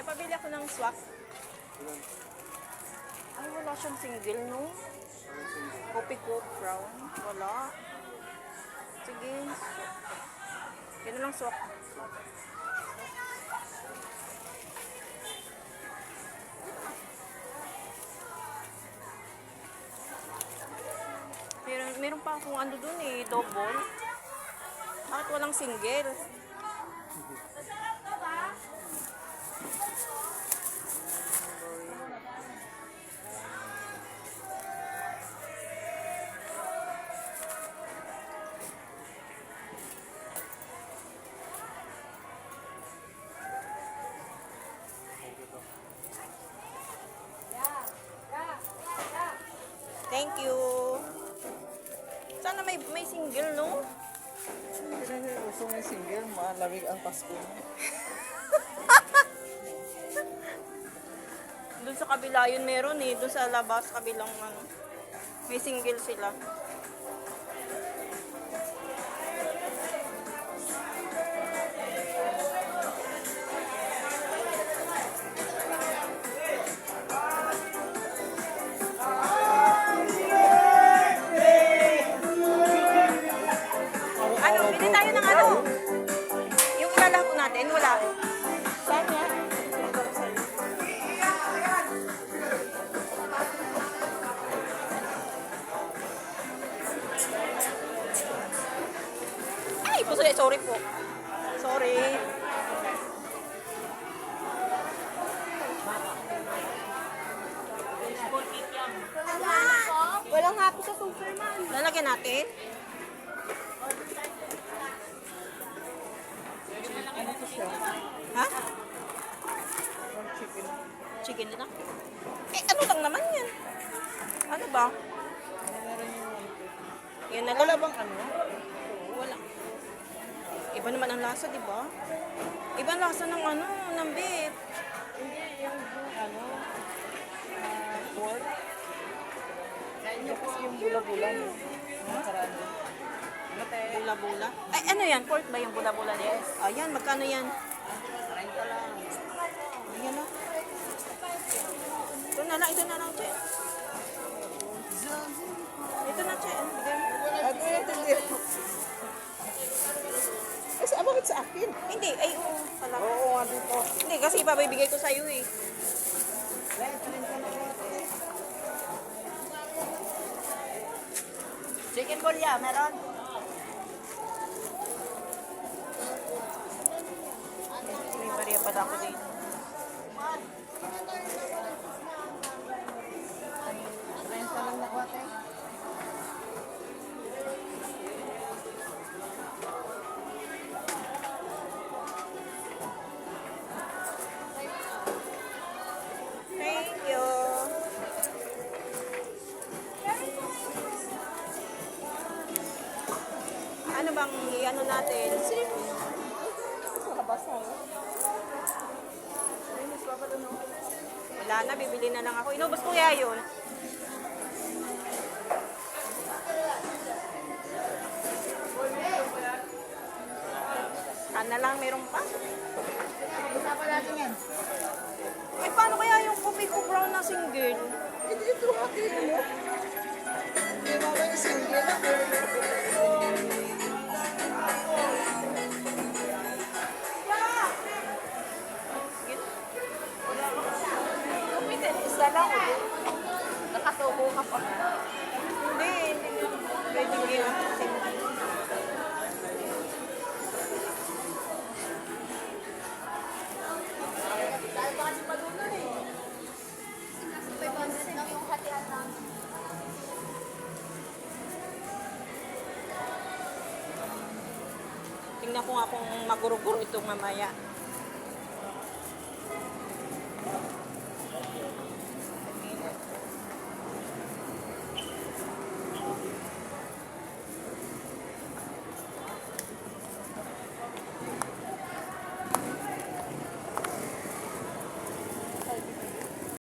pabili ako ng swak. Ay, wala siyang single, no? Coffee Coke Brown. Wala. Sige. Yan lang swak. Meron pa akong ano dun eh, double. Bakit walang single? Thank you. Sana may single, no? Gusto may single, malamig ang Pasko. Doon sa kabila yun meron eh. Doon sa labas, kabilang ano. May single sila. Ano, bili tayo ng ano? Yung ilalako natin, wala. Saan yan? Ay, sorry po. Sorry. Walang happy sa Superman. Lalagyan natin. Ano to siya? Ha? From chicken. Chicken na lang. Eh, ano lang naman yan? Ano ba? Ano meron yung Yan na wala lang. bang ano? Wala. Iba naman ang lasa, di ba? Iba ang lasa ng ano, ng beef. Hindi, yung ano, pork. Yung kasi yung bula-bula mo. Yung karaan. Mate. Bula-bula. Ay, ano yan? Pork ba yung bula-bula niya? Ayan, magkano yan? 30 lang. Ayan na. Ito na lang, Che. Ito na, Che. Bigyan mo. Ako yung hindi. Bakit sa akin? Hindi, ay, oo. Pala. Oo, nga dito. Hindi, kasi ipabibigay ko sa'yo eh. Chicken bolya, meron? May bariya pa ako dito. Renta lang na kwate. Thank you. Ano bang i-ano natin? Sa labas na. Wala na, bibili na lang ako. Inubos ko kaya yun. Sana lang meron pa. Usapan natin yan. Eh, paano kaya yung coffee ko brown na single? Ito akin mo. Hindi mo ba yung single? Isa lang. Nakatubo ka pa. Hindi, hindi. Pwede yun. Tingnan ko nga kung maguro-guro itong mamaya.